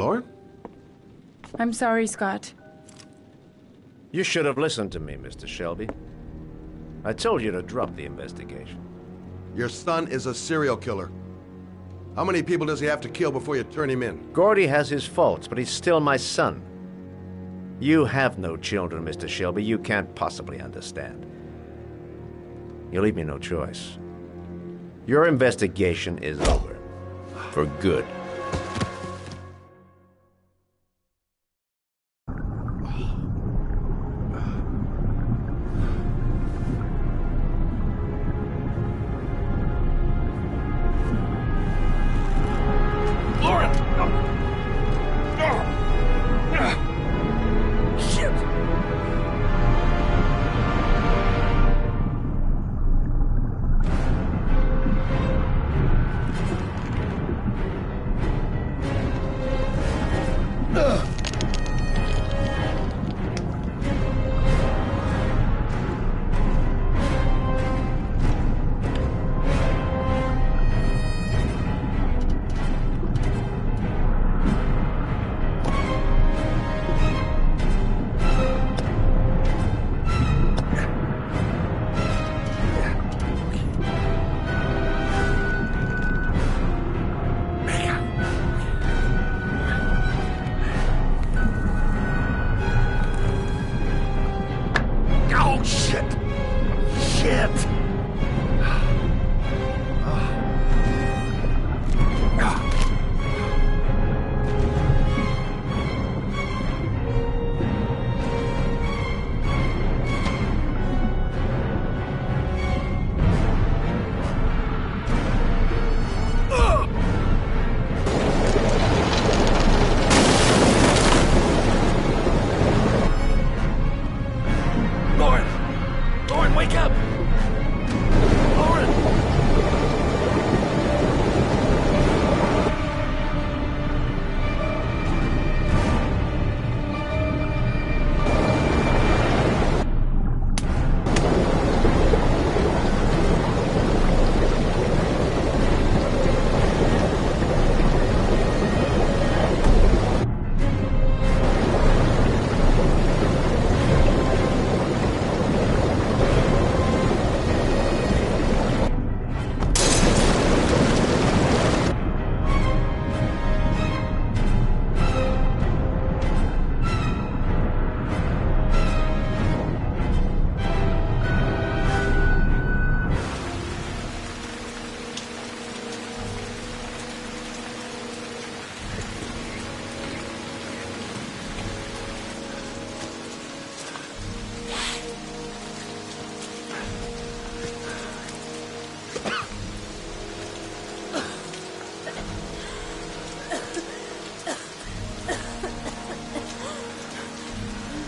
Lauren? I'm sorry, Scott. You should have listened to me, Mr. Shelby. I told you to drop the investigation. Your son is a serial killer. How many people does he have to kill before you turn him in? Gordy has his faults, but he's still my son. You have no children, Mr. Shelby. You can't possibly understand. You leave me no choice. Your investigation is over. For good.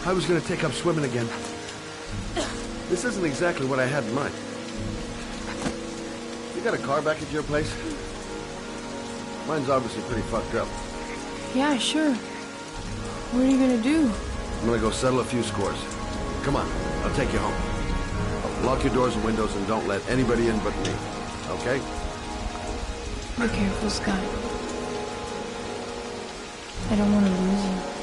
I was gonna take up swimming again. This isn't exactly what I had in mind. You got a car back at your place? Mine's obviously pretty fucked up. Yeah, sure. What are you gonna do? I'm gonna go settle a few scores. Come on, I'll take you home. Lock your doors and windows and don't let anybody in but me. Okay? Be careful, Scott. I don't want to lose you.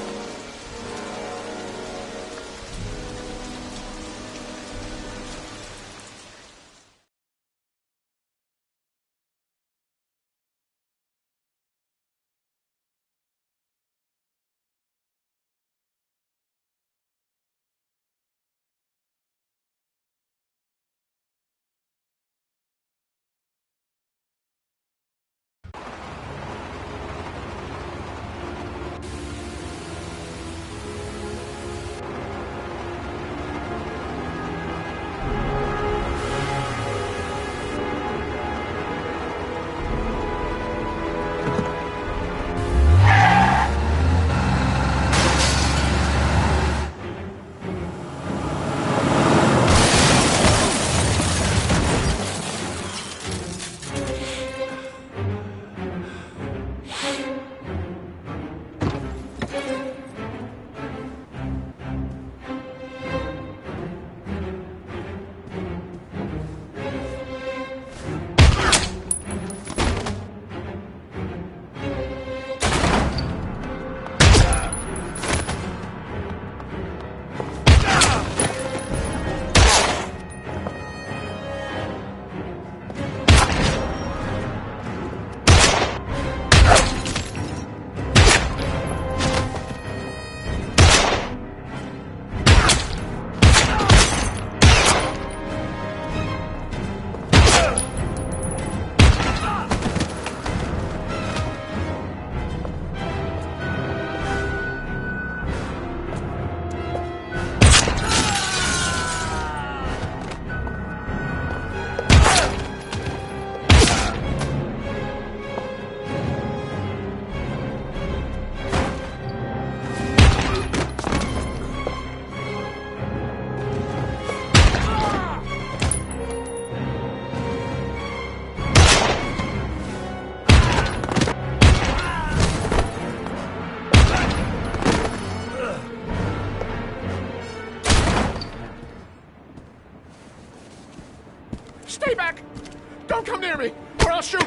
Don't come near me, or I'll shoot!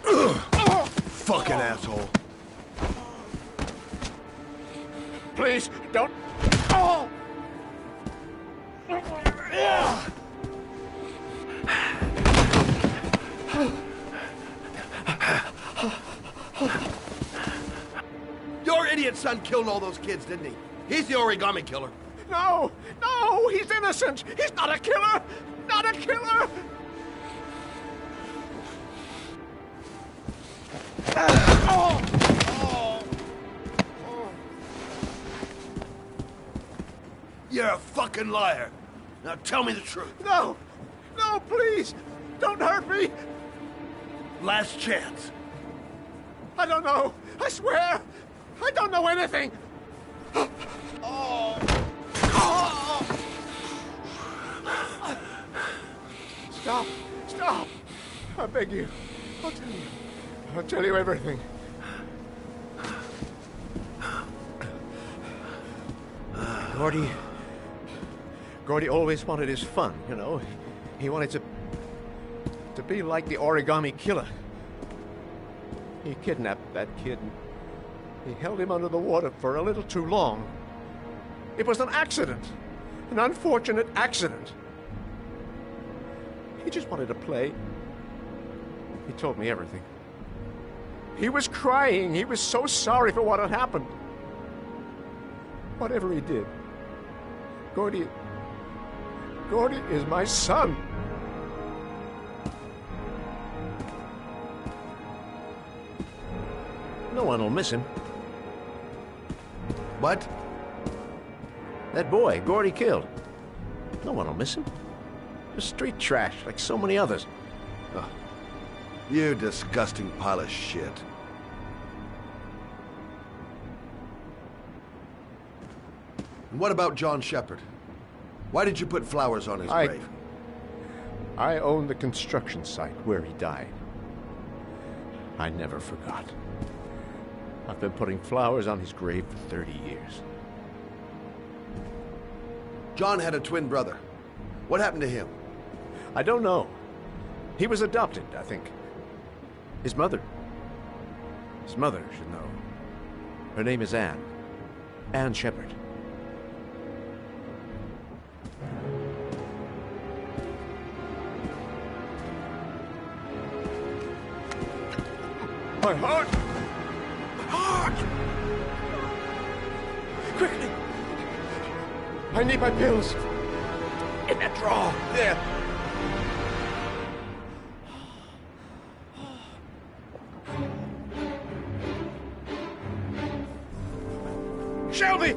Fucking asshole. Please, don't... Oh! Your idiot son killed all those kids, didn't he? He's the origami killer. No! No! He's innocent! He's not a killer! Not a killer! You're a fucking liar. Now tell me the truth. No! No, please! Don't hurt me! Last chance. I don't know! I swear! I don't know anything! Stop! Stop! I beg you. I'll tell you. I'll tell you everything. Gordy always wanted his fun, you know. He wanted to be like the origami killer. He kidnapped that kid and he held him under the water for a little too long. It was an accident. An unfortunate accident. He just wanted to play. He told me everything. He was crying. He was so sorry for what had happened. Whatever he did, Gordy is my son. No one will miss him. What? That boy, Gordy killed. No one will miss him. Just street trash, like so many others. Oh, you disgusting pile of shit. And what about John Shepard? Why did you put flowers on his grave? I own the construction site where he died. I never forgot. I've been putting flowers on his grave for 30 years. John had a twin brother. What happened to him? I don't know. He was adopted, I think. His mother should know. Her name is Anne. Anne Shepard. My heart! My heart! Quickly! I need my pills. In that drawer. There. Shelby!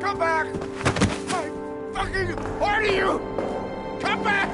Come back! I fucking order you! Come back!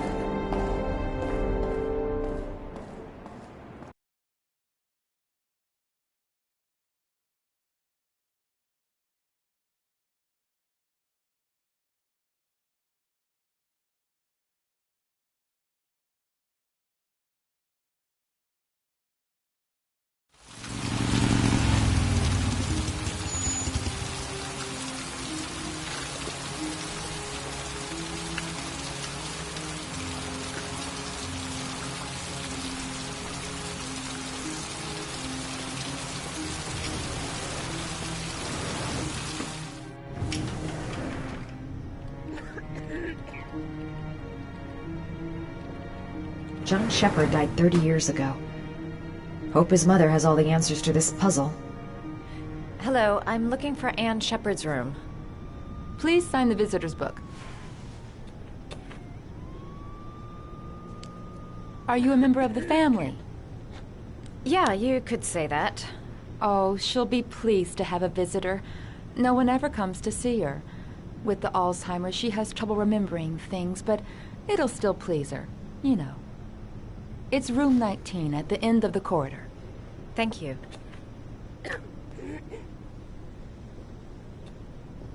John Shepard died 30 years ago. Hope his mother has all the answers to this puzzle. Hello, I'm looking for Anne Shepard's room. Please sign the visitor's book. Are you a member of the family? Yeah, you could say that. Oh, she'll be pleased to have a visitor. No one ever comes to see her. With the Alzheimer's, she has trouble remembering things, but it'll still please her, you know. It's room 19 at the end of the corridor. Thank you.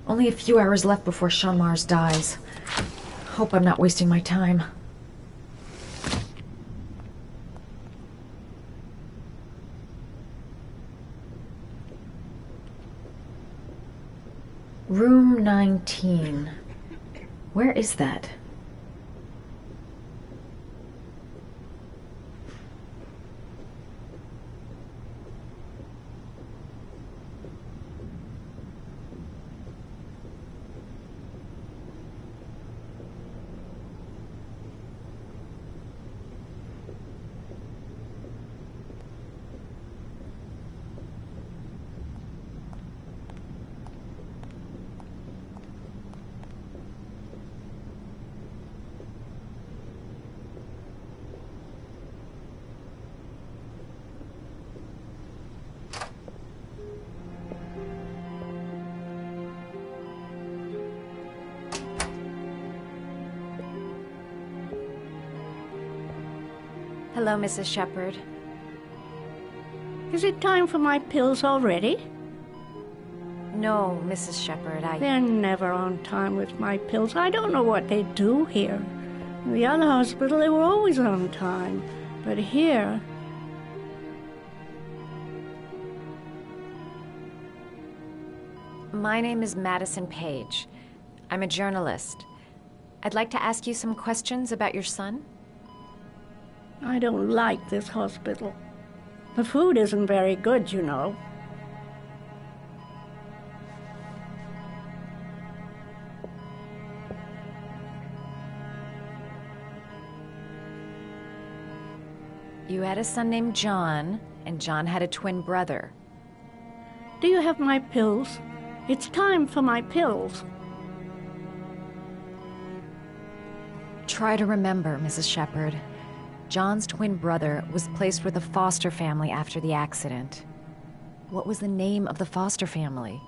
Only a few hours left before Sean Mars dies. Hope I'm not wasting my time. Room 19. Where is that? Hello, Mrs. Shepherd. Is it time for my pills already? No, Mrs. Shepherd, They're never on time with my pills. I don't know what they do here. In the other hospital, they were always on time. But here... My name is Madison Page. I'm a journalist. I'd like to ask you some questions about your son. I don't like this hospital. The food isn't very good, you know. You had a son named John, and John had a twin brother. Do you have my pills? It's time for my pills. Try to remember, Mrs. Shepherd. John's twin brother was placed with a foster family after the accident. What was the name of the foster family?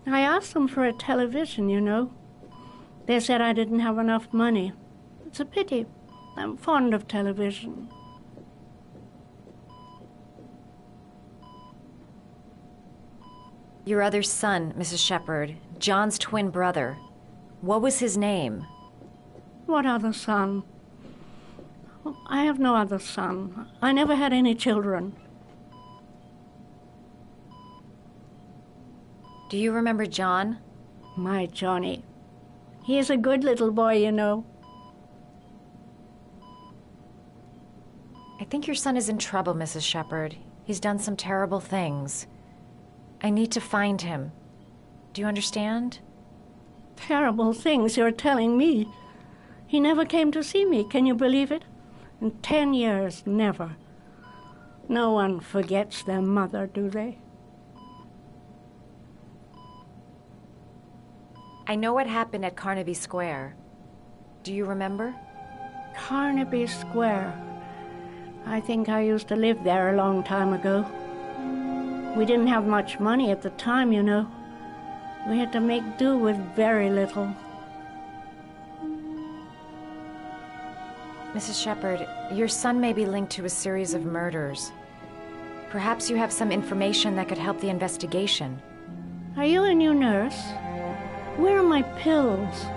I asked them for a television, you know. They said I didn't have enough money. It's a pity. I'm fond of television. Your other son, Mrs. Shepherd, John's twin brother. What was his name? What other son? I have no other son. I never had any children. Do you remember John? My Johnny. He is a good little boy, you know. I think your son is in trouble, Mrs. Shepherd. He's done some terrible things. I need to find him. Do you understand? Terrible things you're telling me. He never came to see me, can you believe it? In 10 years, never. No one forgets their mother, do they? I know what happened at Carnaby Square. Do you remember? Carnaby Square. I think I used to live there a long time ago. We didn't have much money at the time, you know. We had to make do with very little. Mrs. Shepherd, your son may be linked to a series of murders. Perhaps you have some information that could help the investigation. Are you a new nurse? Where are my pills?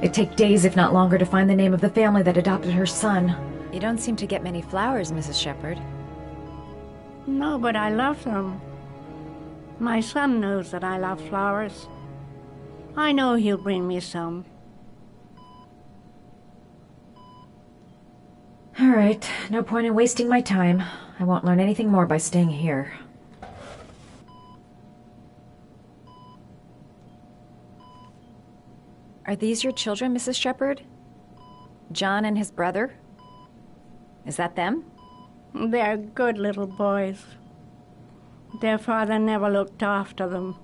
It'd take days, if not longer, to find the name of the family that adopted her son. You don't seem to get many flowers, Mrs. Shepherd. No, but I love them. My son knows that I love flowers. I know he'll bring me some. All right, no point in wasting my time. I won't learn anything more by staying here. Are these your children, Mrs. Shepherd? John and his brother? Is that them? They're good little boys. Their father never looked after them.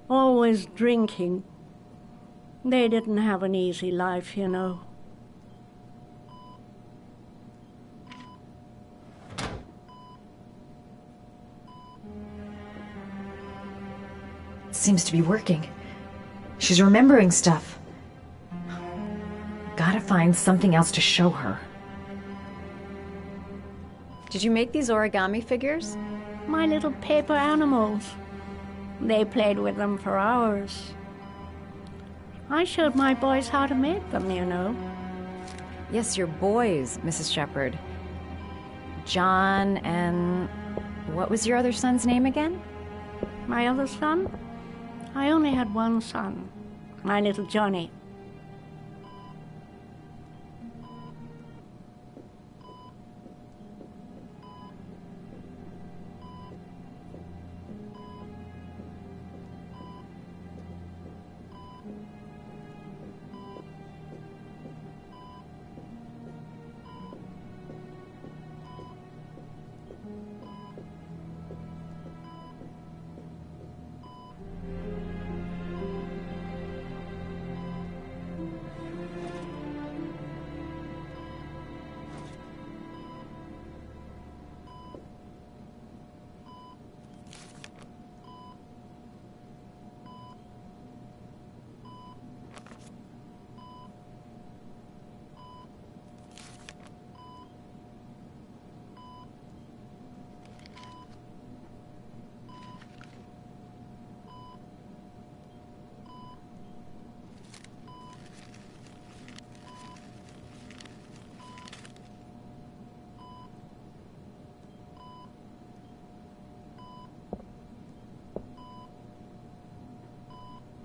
Always drinking. They didn't have an easy life, you know. It seems to be working. She's remembering stuff. Gotta find something else to show her. Did you make these origami figures? My little paper animals. They played with them for hours. I showed my boys how to make them, you know. Yes, your boys, Mrs. Shepherd. John and... what was your other son's name again? My other son? I only had one son. My little Johnny.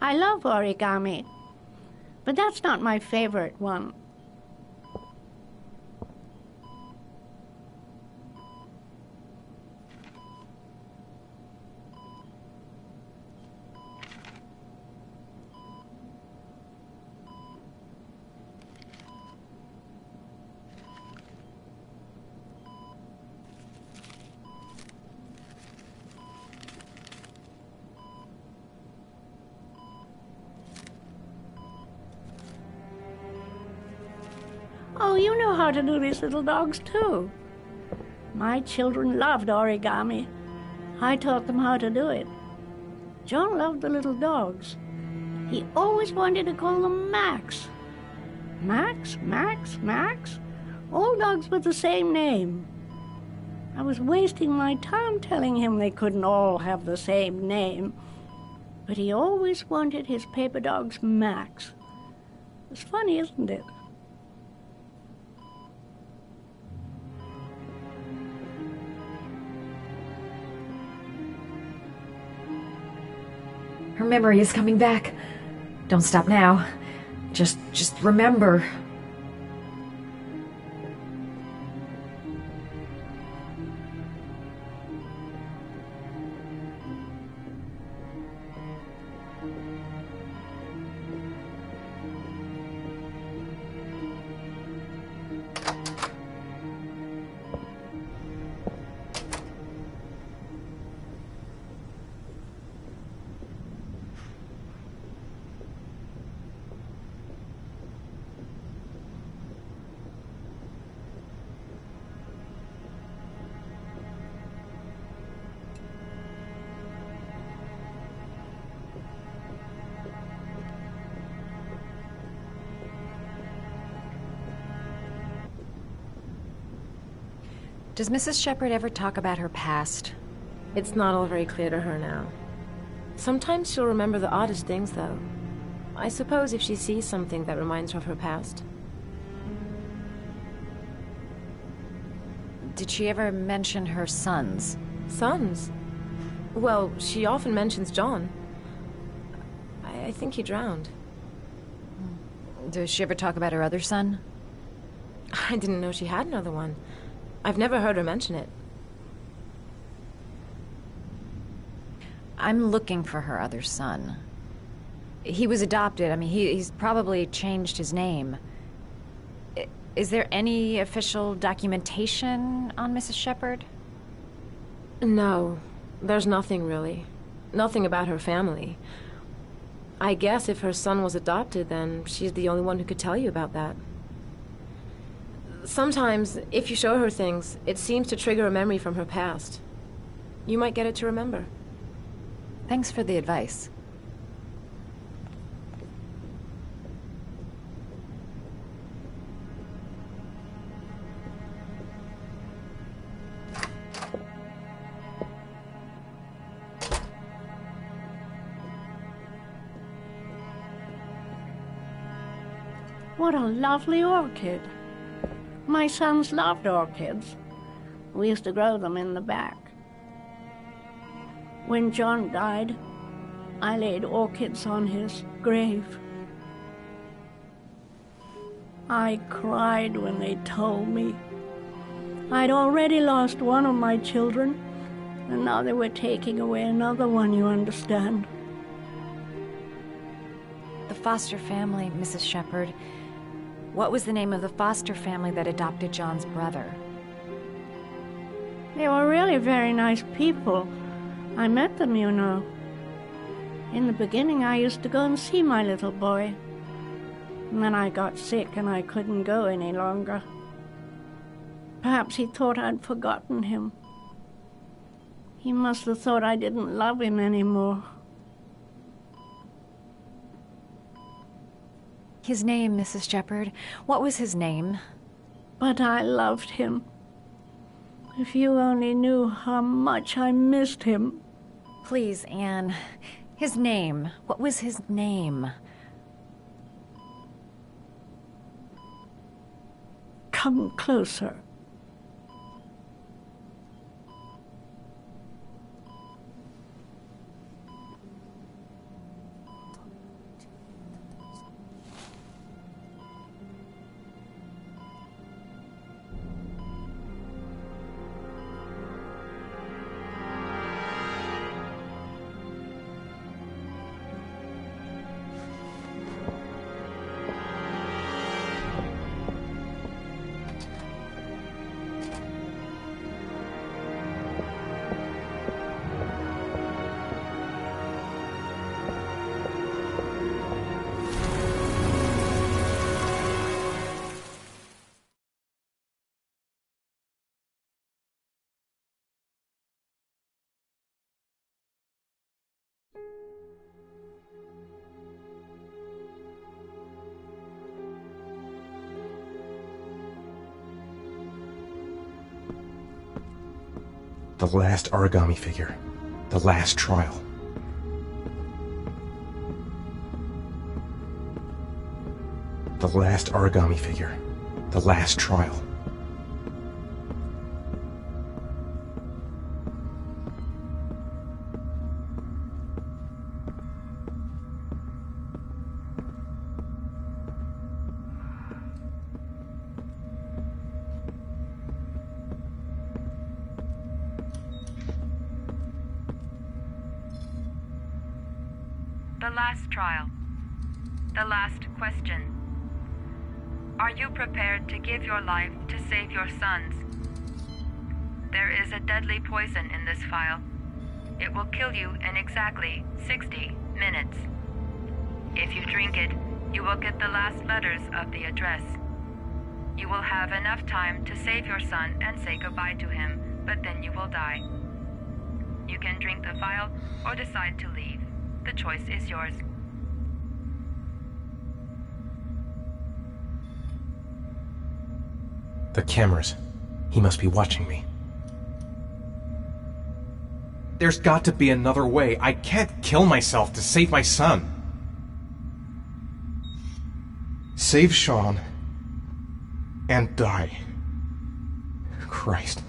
I love origami, but that's not my favorite one. Oh, you know how to do these little dogs, too. My children loved origami. I taught them how to do it. John loved the little dogs. He always wanted to call them Max. Max, Max, Max. All dogs with the same name. I was wasting my time telling him they couldn't all have the same name. But he always wanted his paper dogs Max. It's funny, isn't it? Her memory is coming back. Don't stop now. Just remember. Does Mrs. Shepherd ever talk about her past? It's not all very clear to her now. Sometimes she'll remember the oddest things, though. I suppose if she sees something that reminds her of her past. Did she ever mention her sons? Sons? Well, she often mentions John. I think he drowned. Does she ever talk about her other son? I didn't know she had another one. I've never heard her mention it. I'm looking for her other son. He was adopted. I mean, he's probably changed his name. Is there any official documentation on Mrs. Shepherd? No, there's nothing really. Nothing about her family. I guess if her son was adopted, then she's the only one who could tell you about that. Sometimes, if you show her things, it seems to trigger a memory from her past. You might get it to remember. Thanks for the advice. What a lovely orchid. My sons loved orchids. We used to grow them in the back. When John died, I laid orchids on his grave. I cried when they told me. I'd already lost one of my children, and now they were taking away another one, you understand. The foster family, Mrs. Shepherd. What was the name of the foster family that adopted John's brother? They were really very nice people. I met them, you know. In the beginning, I used to go and see my little boy. And then I got sick and I couldn't go any longer. Perhaps he thought I'd forgotten him. He must have thought I didn't love him anymore. His name, Mrs. Shepherd. What was his name? But I loved him. If you only knew how much I missed him. Please, Anne. His name. What was his name? Come closer. The last origami figure. The last trial. The last origami figure. The last trial. The last trial. The last question. Are you prepared to give your life to save your sons? There is a deadly poison in this vial. It will kill you in exactly 60 minutes. If you drink it, you will get the last letters of the address. You will have enough time to save your son and say goodbye to him, but then you will die. You can drink the vial or decide to leave. The choice is yours. The cameras. He must be watching me. There's got to be another way. I can't kill myself to save my son. Save Sean and die. Christ.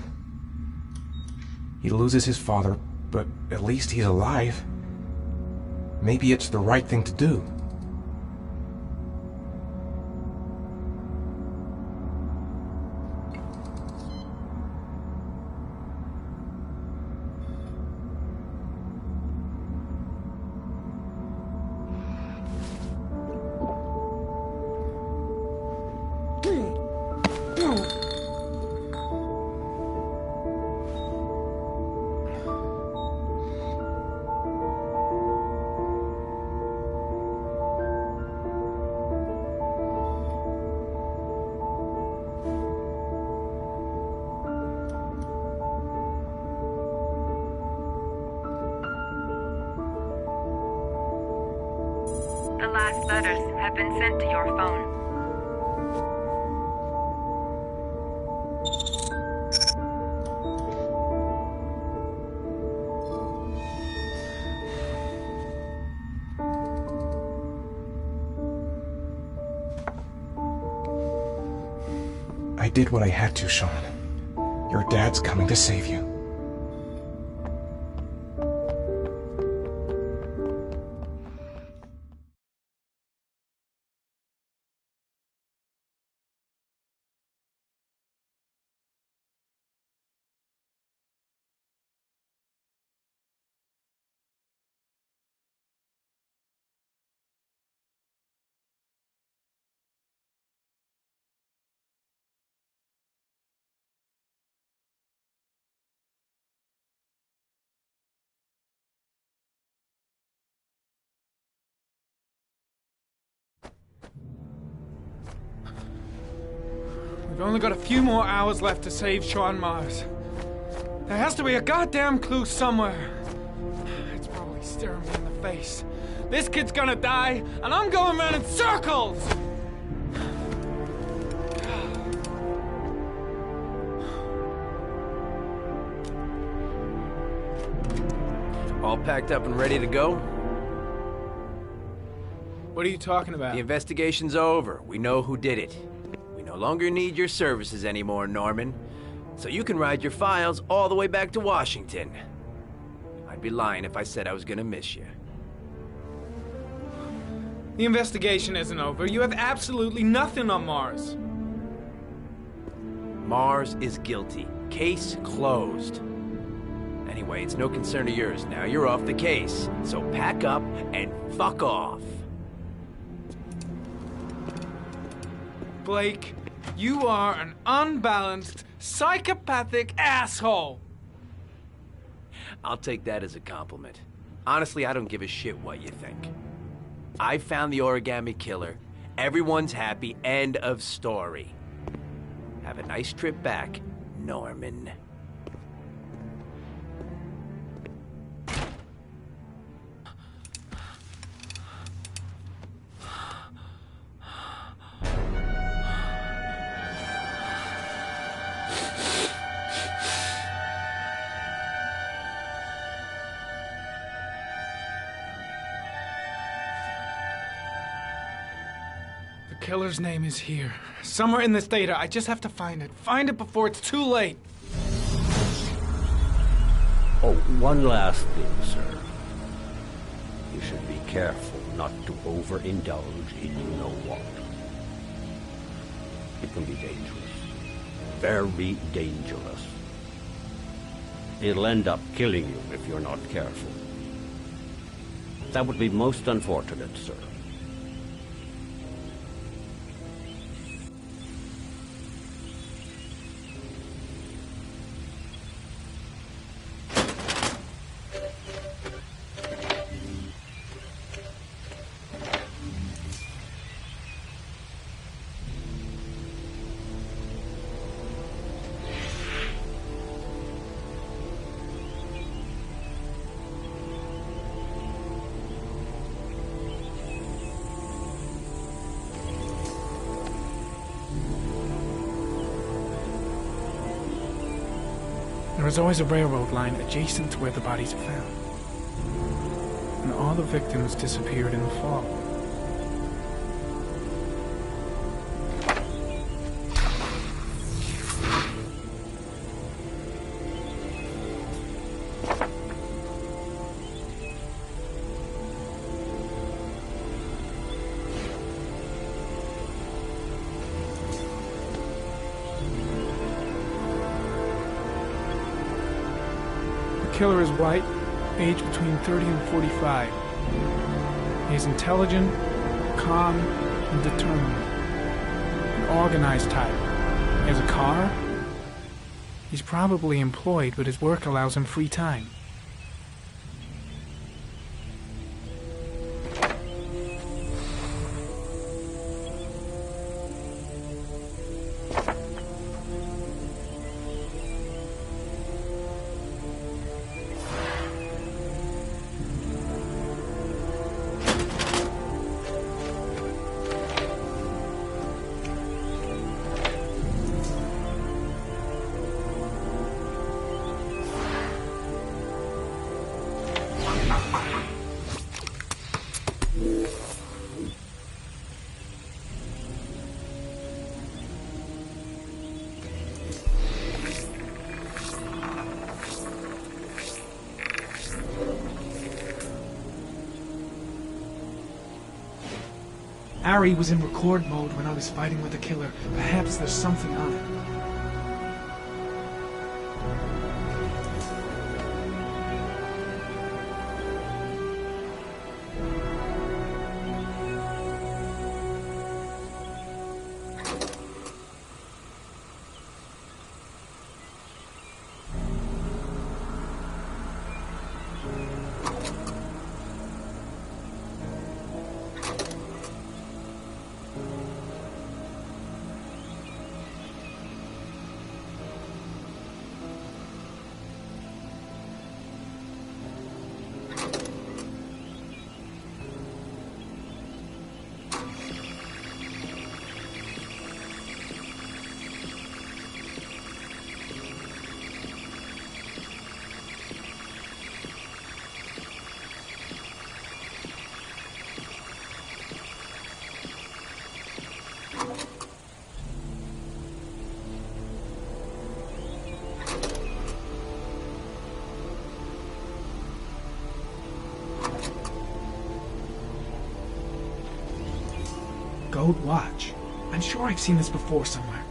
He loses his father, but at least he's alive. Maybe it's the right thing to do. The last letters have been sent to your phone. I did what I had to, Sean. Your dad's coming to save you. We've only got a few more hours left to save Sean Mars. There has to be a goddamn clue somewhere. It's probably staring me in the face. This kid's gonna die, and I'm going around in circles! All packed up and ready to go? What are you talking about? The investigation's over. We know who did it. We no longer need your services anymore, Norman. So you can ride your files all the way back to Washington. I'd be lying if I said I was gonna miss you. The investigation isn't over. You have absolutely nothing on Mars. Mars is guilty. Case closed. Anyway, it's no concern of yours now. You're off the case. So pack up and fuck off. Blake, you are an unbalanced, psychopathic asshole. I'll take that as a compliment. Honestly, I don't give a shit what you think. I found the origami killer. Everyone's happy. End of story. Have a nice trip back, Norman. Killer's name is here. Somewhere in this data. I just have to find it. Find it before it's too late. Oh, one last thing, sir. You should be careful not to overindulge in you-know-what. It can be dangerous. Very dangerous. It'll end up killing you if you're not careful. That would be most unfortunate, sir. There is always a railroad line adjacent to where the bodies are found. And all the victims disappeared in the fall. The killer is white, aged between 30 and 45. He is intelligent, calm, and determined. An organized type. He has a car. He's probably employed, but his work allows him free time. Ari was in record mode when I was fighting with the killer. Perhaps there's something on it. Gold watch. I'm sure I've seen this before somewhere.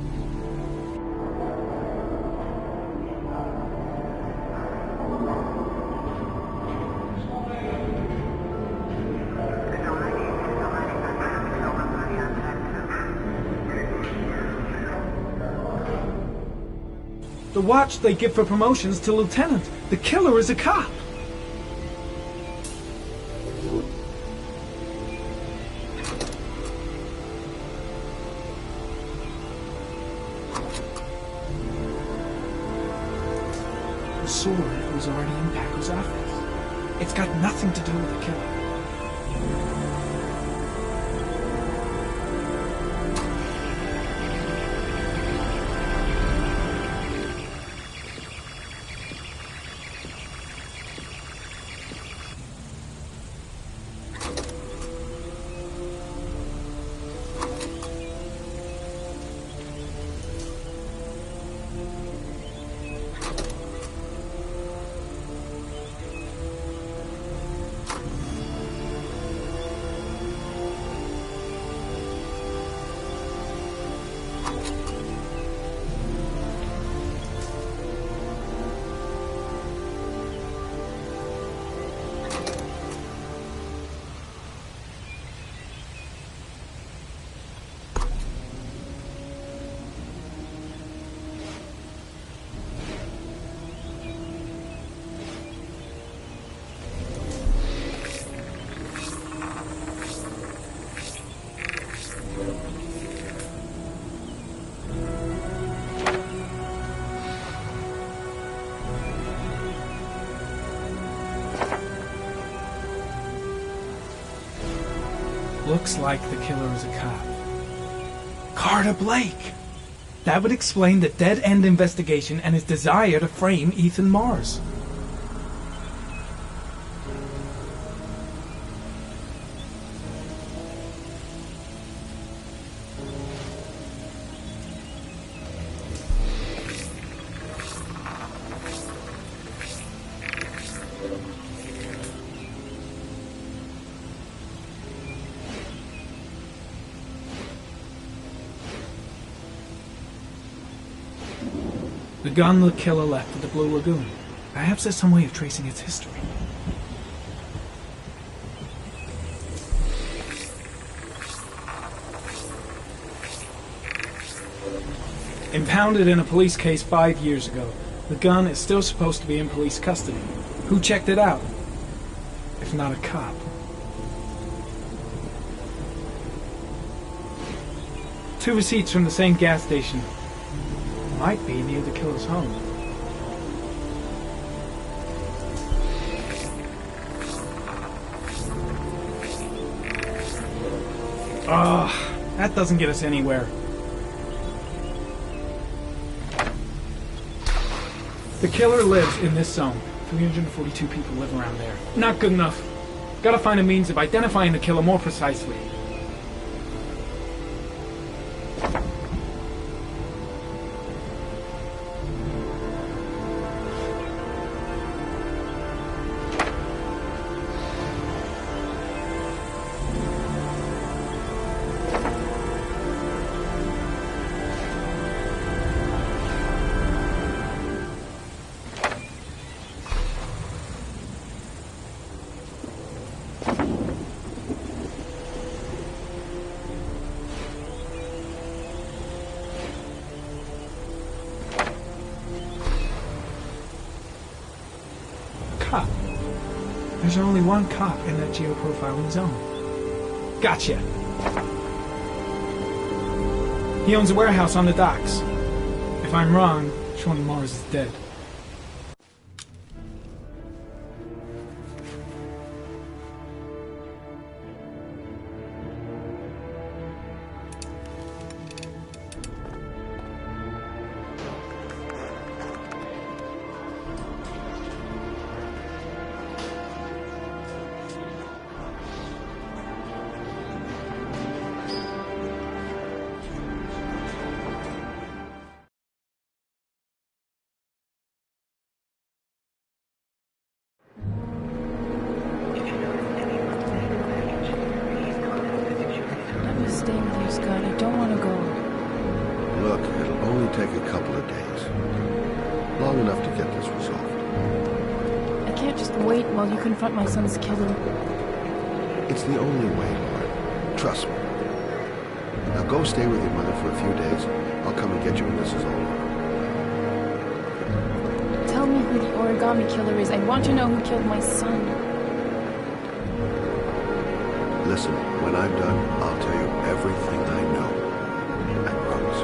The watch they give for promotions to lieutenant. The killer is a cop. The sword was already in Paco's office. It's got nothing to do with the killer. Looks like the killer is a cop. Carter Blake! That would explain the dead-end investigation and his desire to frame Ethan Mars. The gun the killer left at the Blue Lagoon. Perhaps there's some way of tracing its history. Impounded in a police case 5 years ago, the gun is still supposed to be in police custody. Who checked it out? If not a cop. Two receipts from the same gas station. Might be near the killer's home. That doesn't get us anywhere. The killer lives in this zone. 342 people live around there. Not good enough. Gotta find a means of identifying the killer more precisely. Cop. There's only one cop in that geoprofiling zone. Gotcha. He owns a warehouse on the docks. If I'm wrong, Sean Mars is dead. Stay with you, Scott. I don't want to go. Look, it'll only take a couple of days. Long enough to get this resolved. I can't just wait while you confront my son's killer. It's the only way, Lauren. Trust me. Now go stay with your mother for a few days. I'll come and get you when this is over. Tell me who the origami killer is. I want to know who killed my son. Listen, when I'm done, I'll tell you everything I know. I promise.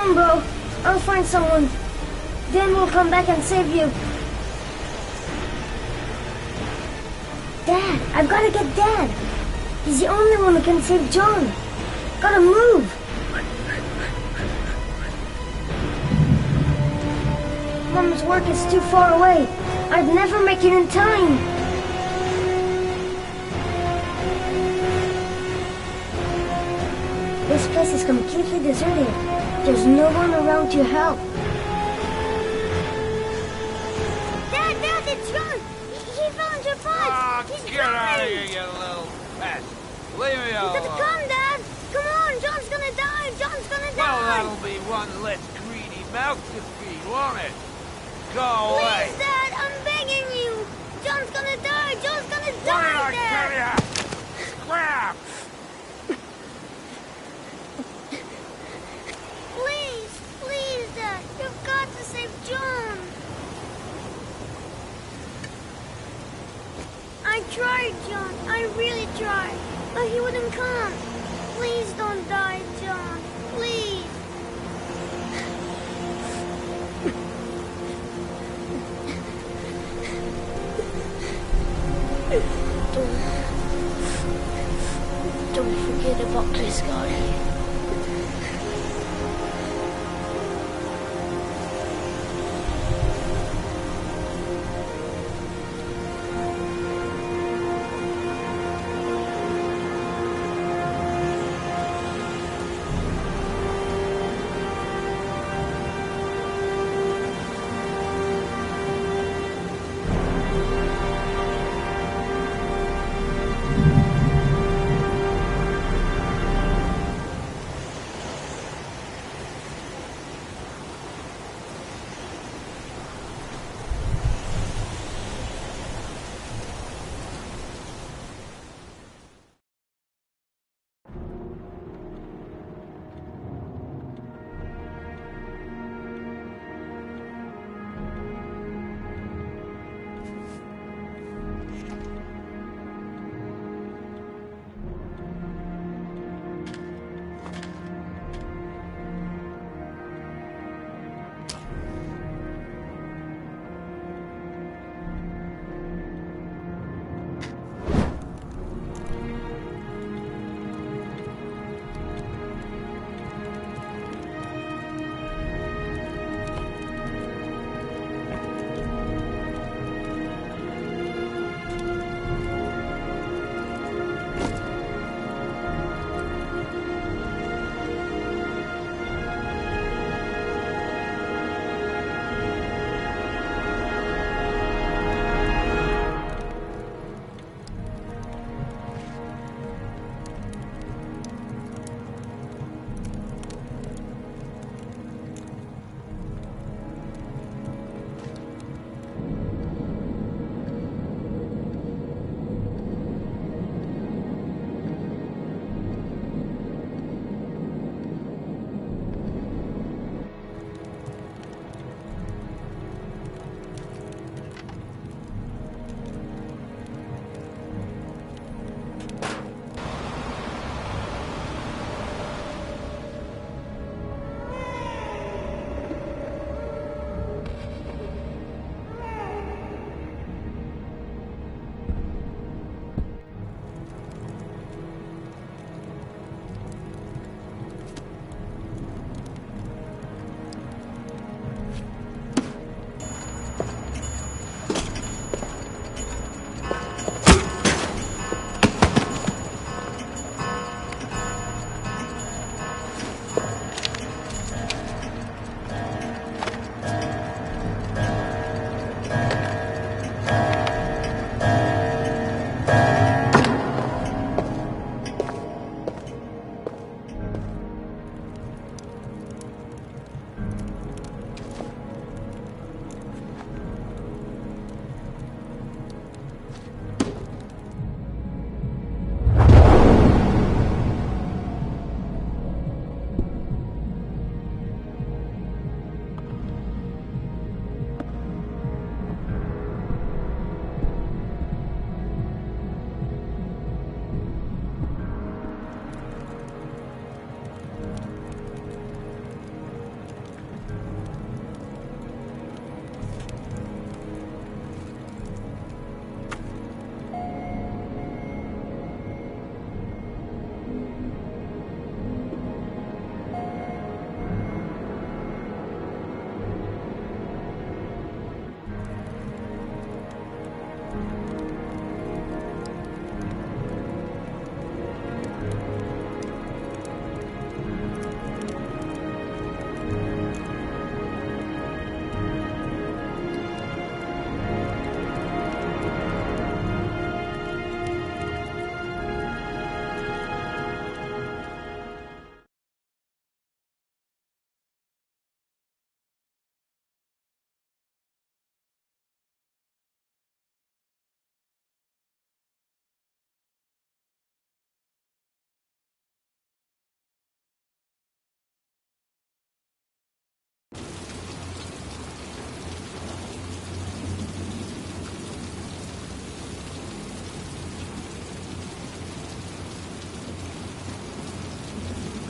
on, bro. I'll find someone. Then we'll come back and save you. Dad, I've got to get Dad. He's the only one who can save John. Gotta move. Mom's work is too far away. I'd never make it in time. This place is completely deserted. There's no one around to help. Dad, it's John. He found your pot. He's Get out of here, you little pest. Leave me alone. You gotta come, Dad. Come on, John's gonna die. John's gonna die. Well, that'll be one less greedy mouth to feed, won't it? Go away. Please, Dad, I'm begging you. John's gonna die. John's gonna What die, did I Dad. tell ya? Scrap! Please, Dad. You've got to save John. I tried, John. I really tried. But he wouldn't come. Please don't die, John. Please. Don't forget about this guy.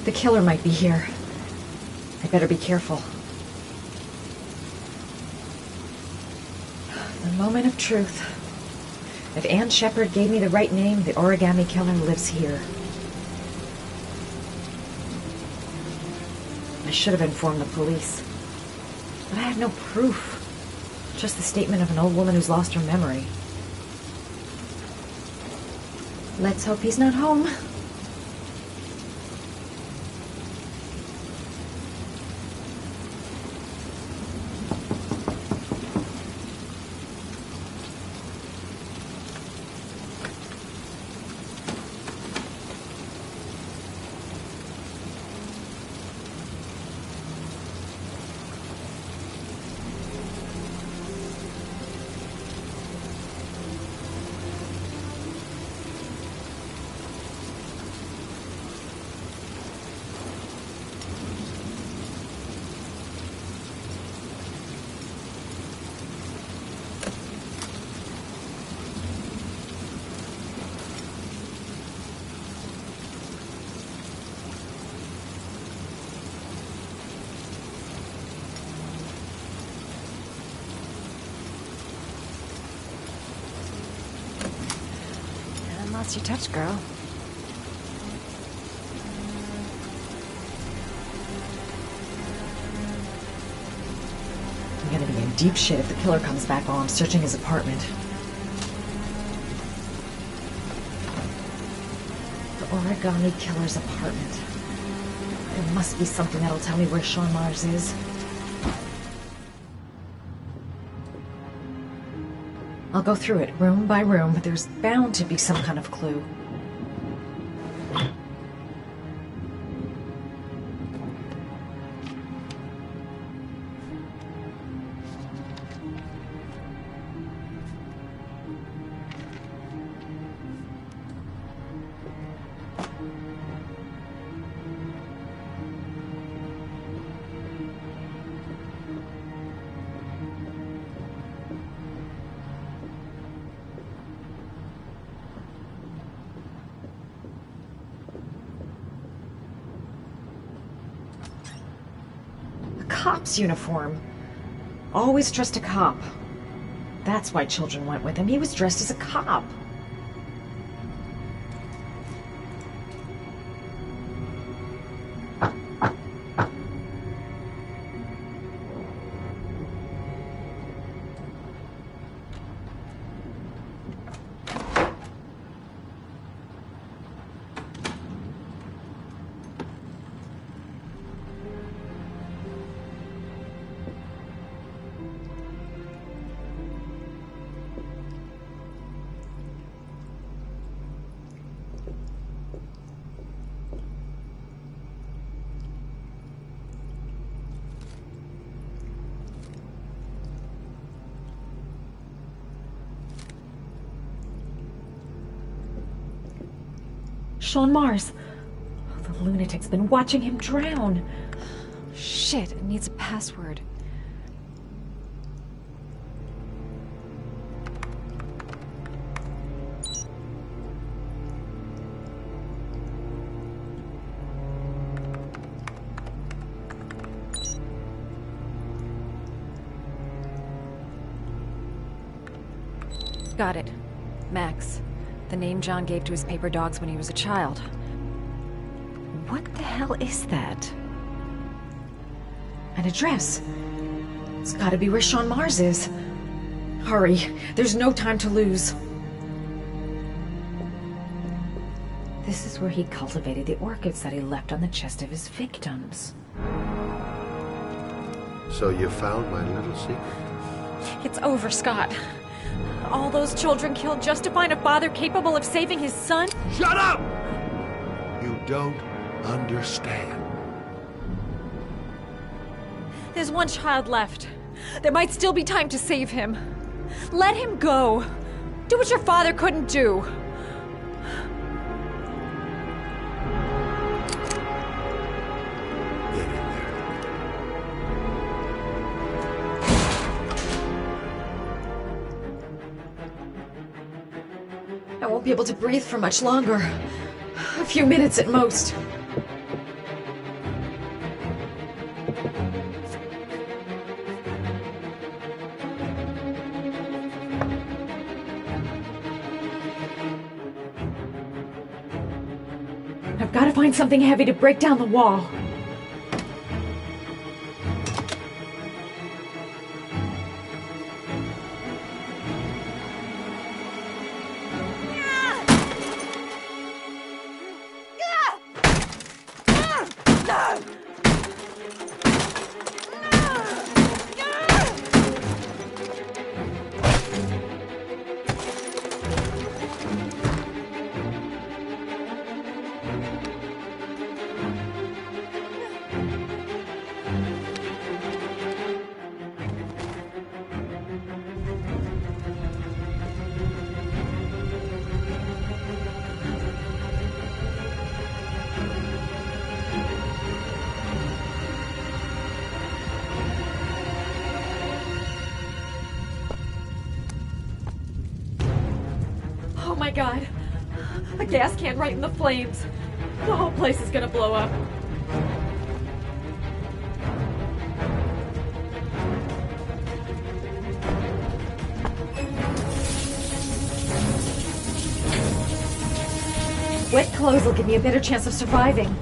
The killer might be here. I better be careful. The moment of truth. If Ann Shepard gave me the right name, the origami killer lives here. I should have informed the police. But I have no proof. Just the statement of an old woman who's lost her memory. Let's hope he's not home. Lost your touch, girl. I'm gonna be in deep shit if the killer comes back while I'm searching his apartment. The origami killer's apartment. There must be something that'll tell me where Sean Mars is. I'll go through it, room by room, but there's bound to be some kind of clue. Cop's uniform. Always trust a cop. That's why children went with him. He was dressed as a cop. Sean Mars. Oh, the lunatic's been watching him drown. Shit, it needs a password. Got it. Max. The name John gave to his paper dogs when he was a child. What the hell is that? An address. It's gotta be where Sean Mars is. Hurry. There's no time to lose. This is where he cultivated the orchids that he left on the chest of his victims. So you found my little secret? It's over, Scott. All those children killed just to find a father capable of saving his son? Shut up! You don't understand. There's one child left. There might still be time to save him. Let him go. Do what your father couldn't do. I won't be able to breathe for much longer. A few minutes at most. I've got to find something heavy to break down the wall. Oh my god. A gas can right in the flames. The whole place is gonna blow up. Wet clothes will give me a better chance of surviving.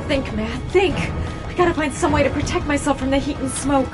Think, Matt, think! I gotta find some way to protect myself from the heat and smoke.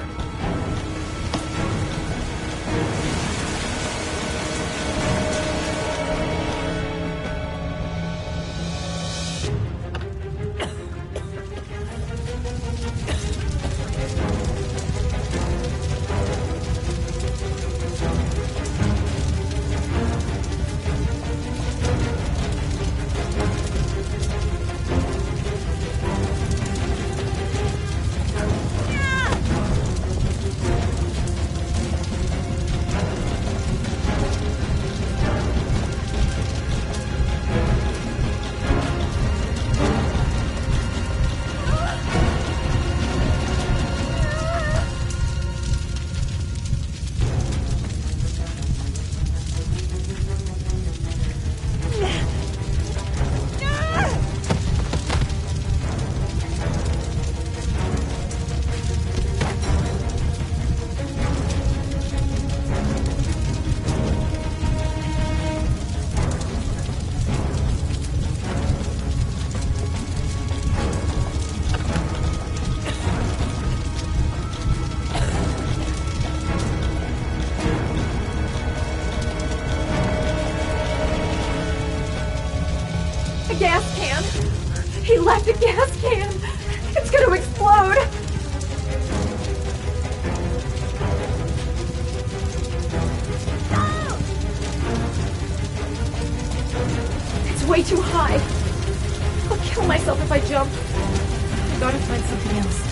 Gas can! He left a gas can! It's gonna explode! It's way too high. I'll kill myself if I jump. I gotta find something else.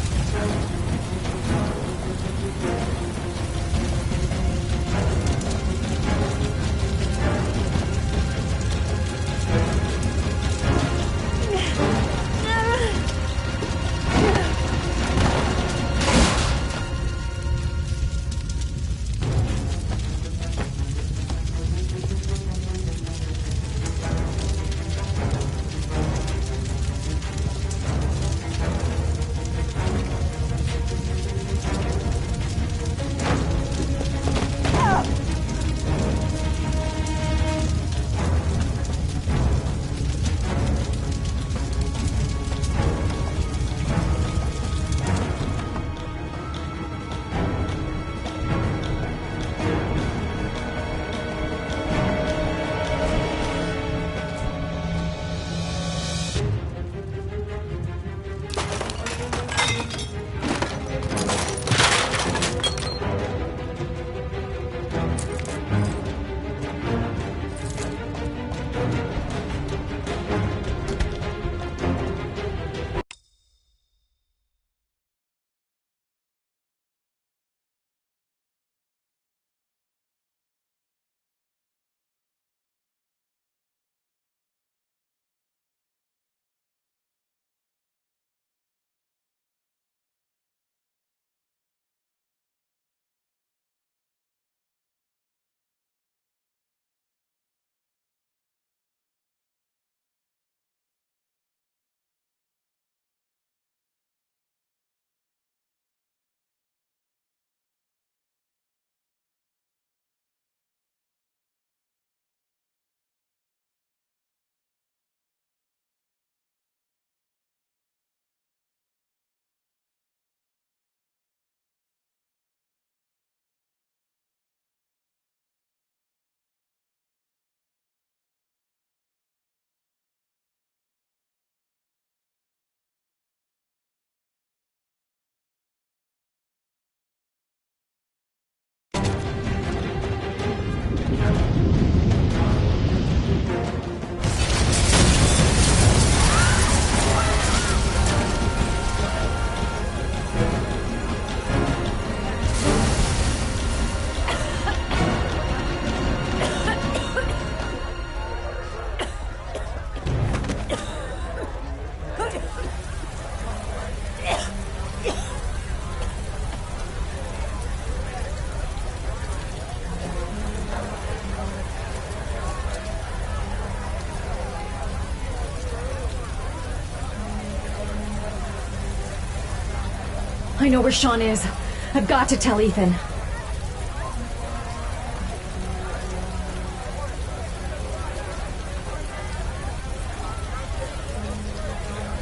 I know where Sean is. I've got to tell Ethan.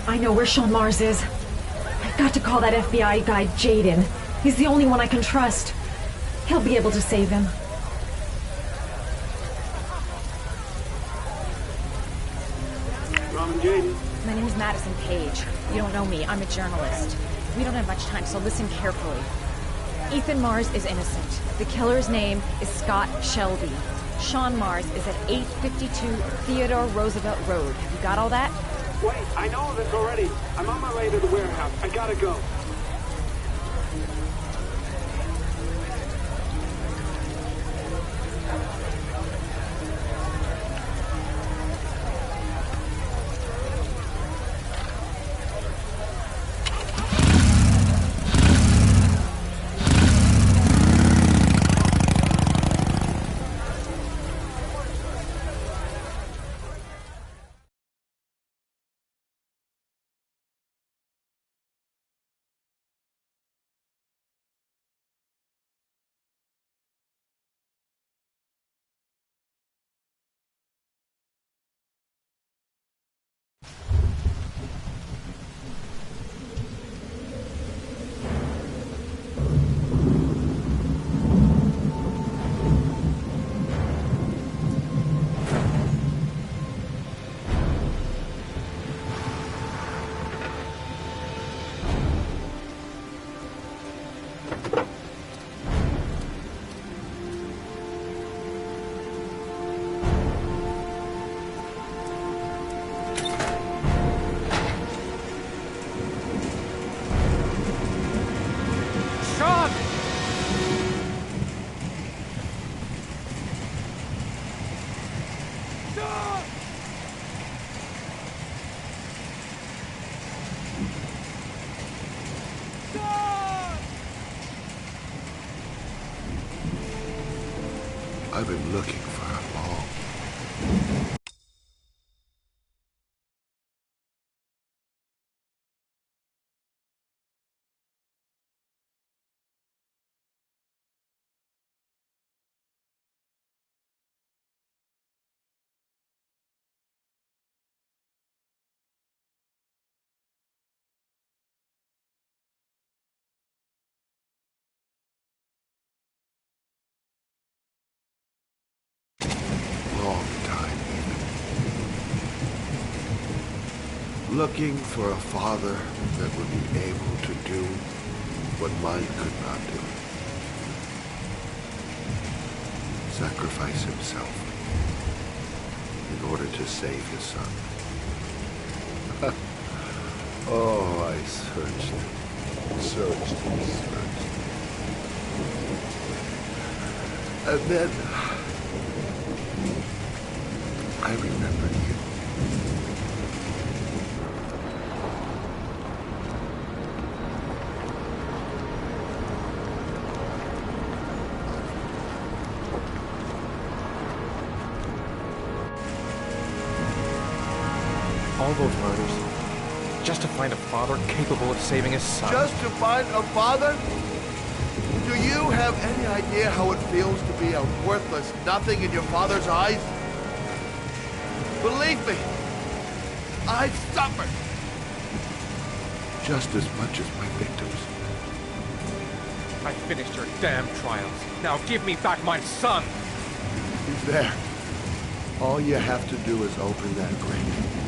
I know where Sean Mars is. I've got to call that FBI guy, Jaden. He's the only one I can trust. He'll be able to save him. Robin Jaden. My name is Madison Page. You don't know me. I'm a journalist. We don't have much time, so listen carefully. Ethan Mars is innocent. The killer's name is Scott Shelby. Sean Mars is at 852 Theodore Roosevelt Road. Have you got all that? Wait, I know this already. I'm on my way to the warehouse. I gotta go. I've been looking for her long. Looking for a father that would be able to do what mine could not do. Sacrifice himself in order to save his son. Oh, I searched and searched. And then I remembered you. All those murders, just to find a father capable of saving his son. Just to find a father? Do you have any idea how it feels to be a worthless nothing in your father's eyes? Believe me, I've suffered just as much as my victims. I finished your damn trials. Now give me back my son! He's there. All you have to do is open that grave.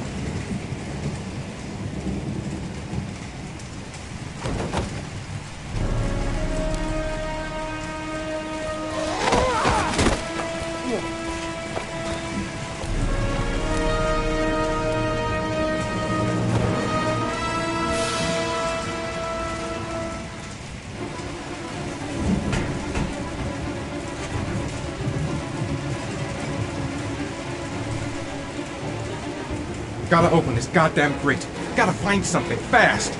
Gotta open this goddamn grate. Gotta find something, fast!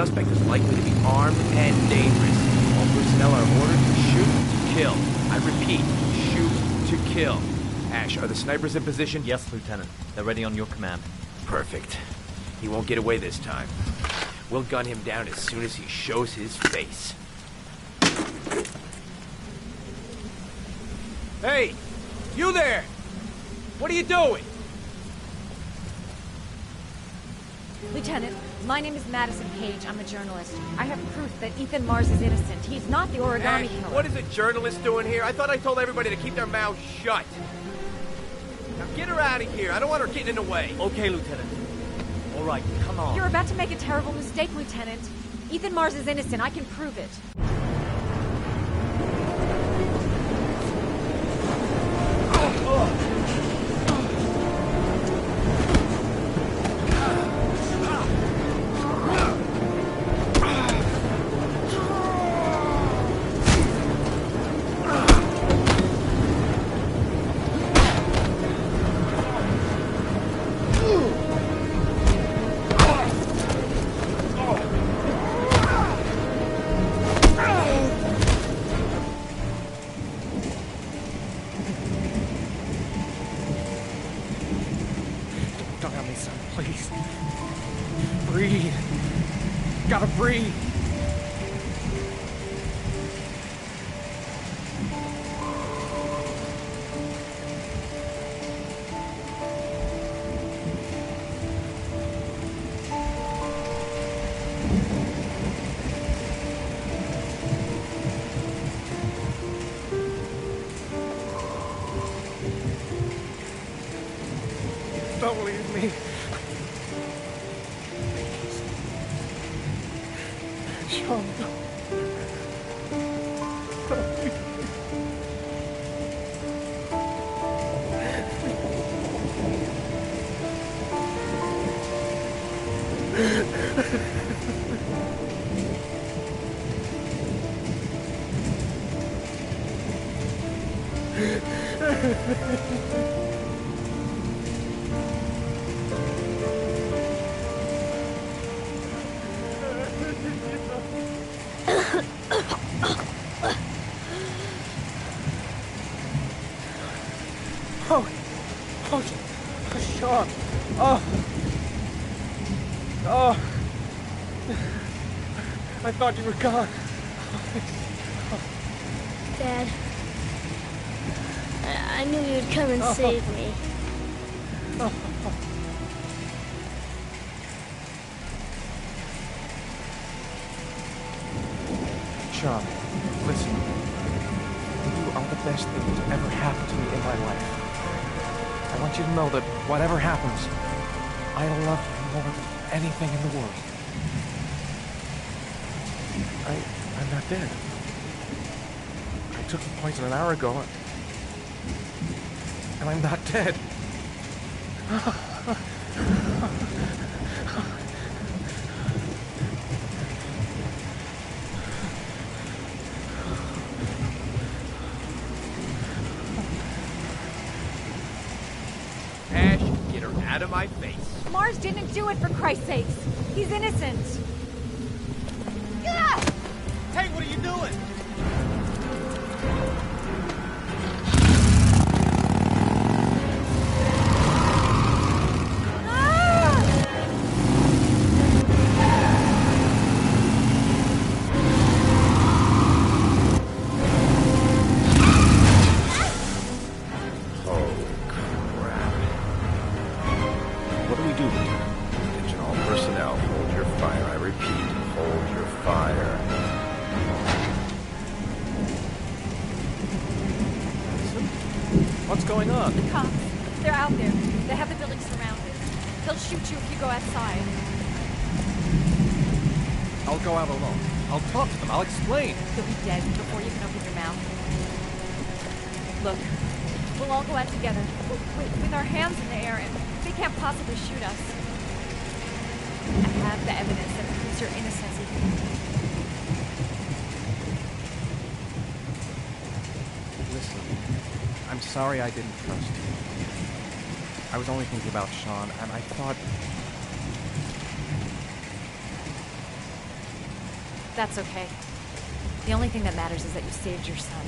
suspect is likely to be armed and dangerous. All personnel are ordered to shoot to kill. I repeat, shoot to kill. Ash, are the snipers in position? Yes, Lieutenant. They're ready on your command. Perfect. He won't get away this time. We'll gun him down as soon as he shows his face. Hey! You there! What are you doing? Lieutenant, my name is Madison Page. I'm a journalist. I have proof that Ethan Mars is innocent. He's not the origami killer. What is a journalist doing here? I thought I told everybody to keep their mouths shut. Now get her out of here. I don't want her getting in the way. Okay, Lieutenant. All right, come on. You're about to make a terrible mistake, Lieutenant. Ethan Mars is innocent. I can prove it. Please. Breathe. Gotta breathe. Don't leave me. Sean, don't leave me. Sean. I thought you were gone. Dad, I knew you'd come and save me. Sean, listen. You are the best thing that's ever happened to me in my life. I want you to know that whatever happens, I love you more than anything in the world. I'm not dead. I took the poison an hour ago, and I'm not dead. Ash, get her out of my face. Mars didn't do it, for Christ's sakes. He's innocent. Ah! Hey, what are you doing? What's going on? The cops. They're out there. They have the building surrounded. They'll shoot you if you go outside. I'll go out alone. I'll talk to them. I'll explain. You'll be dead before you can open your mouth. Look, we'll all go out together, with our hands in the air, and they can't possibly shoot us. I have the evidence that proves your innocence. Listen, I'm sorry I didn't trust you. I was only thinking about Sean, and I thought... That's okay. The only thing that matters is that you saved your son.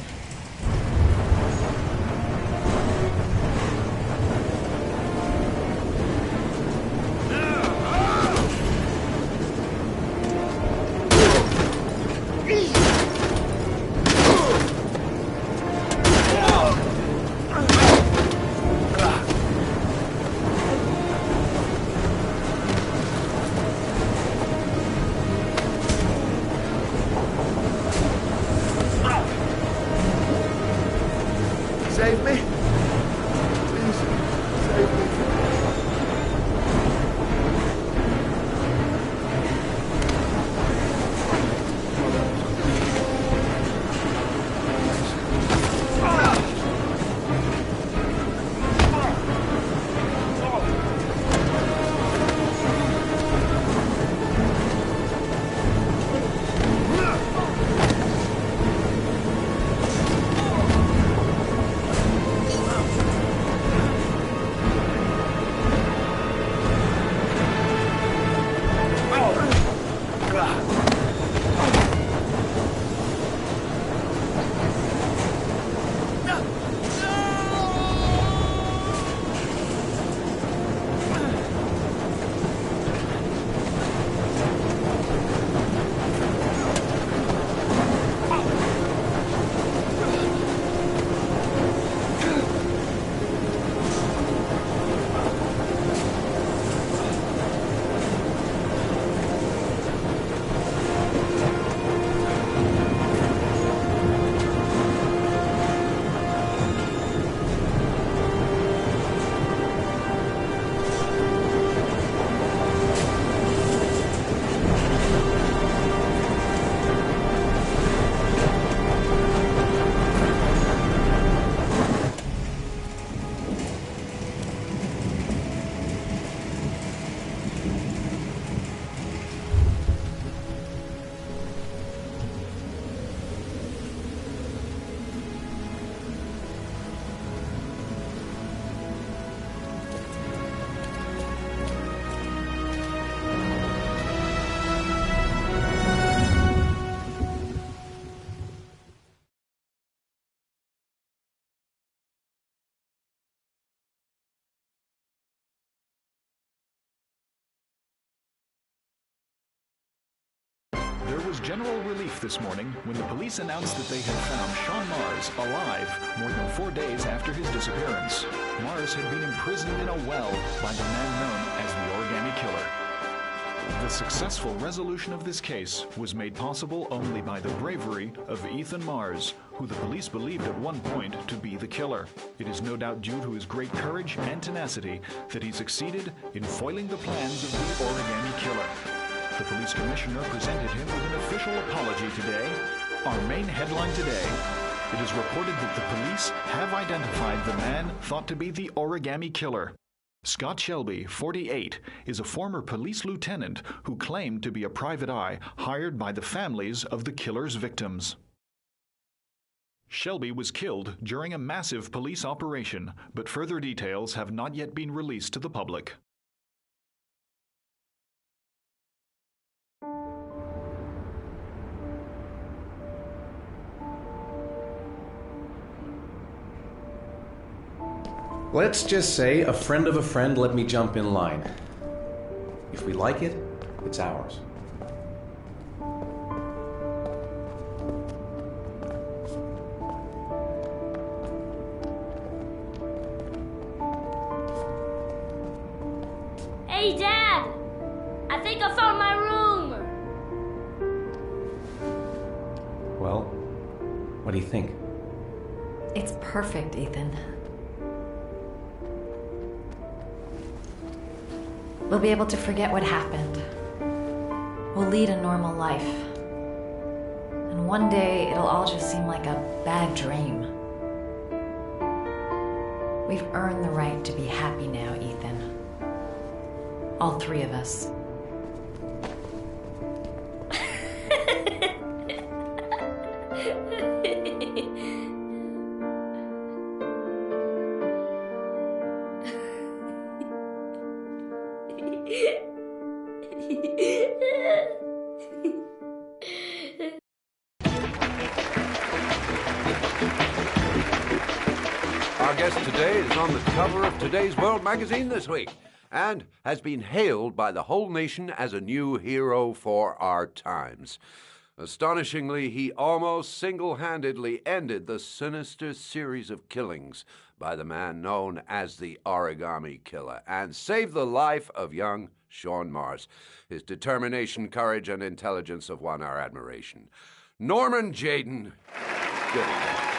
Save me? Please, save me. There was general relief this morning when the police announced that they had found Sean Mars alive more than 4 days after his disappearance. Mars had been imprisoned in a well by the man known as the Origami Killer. The successful resolution of this case was made possible only by the bravery of Ethan Mars, who the police believed at one point to be the killer. It is no doubt due to his great courage and tenacity that he succeeded in foiling the plans of the Origami Killer. The police commissioner presented him with an official apology today. Our main headline today: it is reported that the police have identified the man thought to be the Origami Killer. Scott Shelby, 48, is a former police lieutenant who claimed to be a private eye hired by the families of the killer's victims. Shelby was killed during a massive police operation, but further details have not yet been released to the public. Let's just say a friend of a friend let me jump in line. If we like it, it's ours. Hey, Dad! I think I found my room! Well, what do you think? It's perfect, Ethan. We'll be able to forget what happened. We'll lead a normal life. And one day, it'll all just seem like a bad dream. We've earned the right to be happy now, Ethan. All three of us. today is on the cover of Today's World magazine this week and has been hailed by the whole nation as a new hero for our times. Astonishingly, he almost single-handedly ended the sinister series of killings by the man known as the Origami Killer and saved the life of young Shaun Mars. His determination, courage, and intelligence have won our admiration. Norman Jayden, good evening.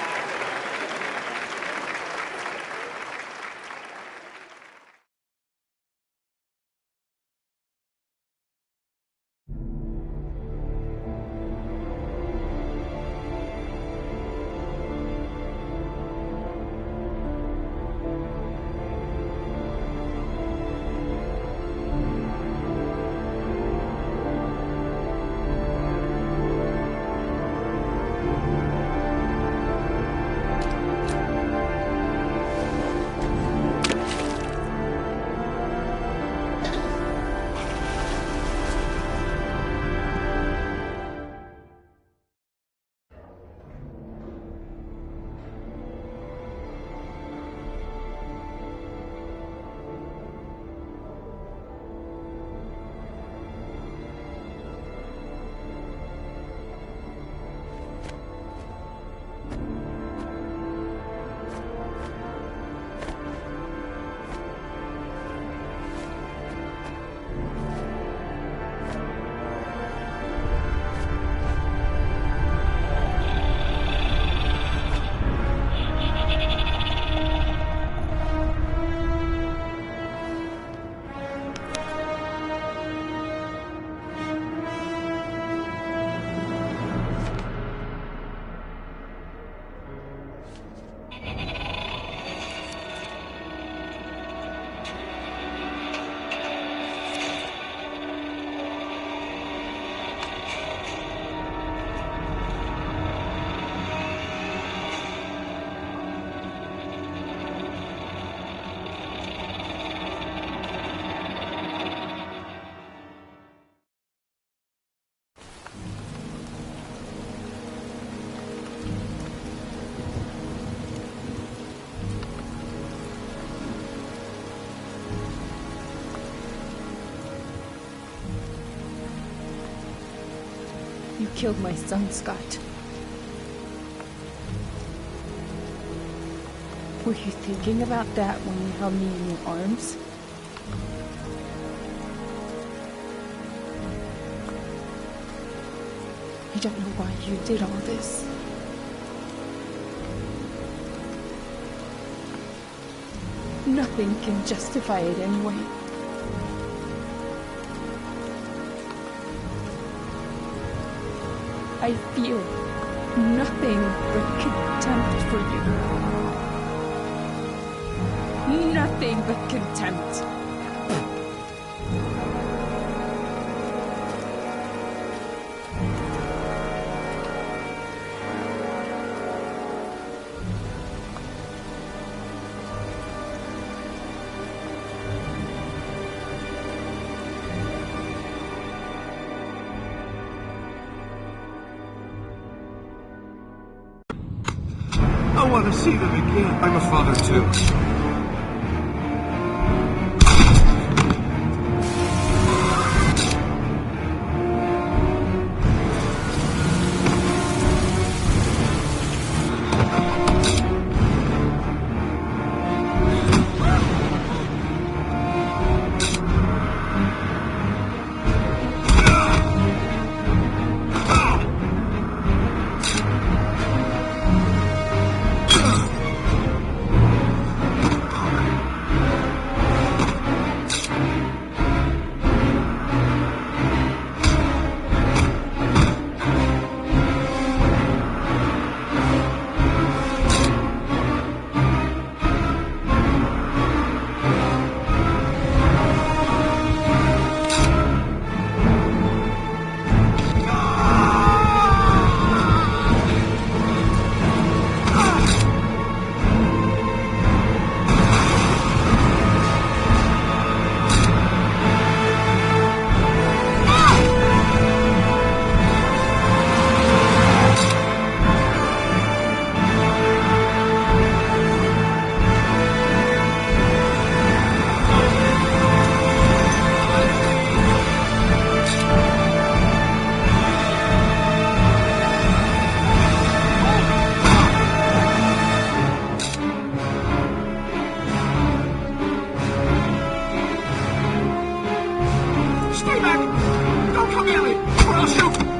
You killed my son, Scott. Were you thinking about that when you held me in your arms? I don't know why you did all this. Nothing can justify it anyway. I feel nothing but contempt for you. Nothing but contempt. I want to see them again. I'm a father too. Stay back! Don't come near me, or I'll shoot!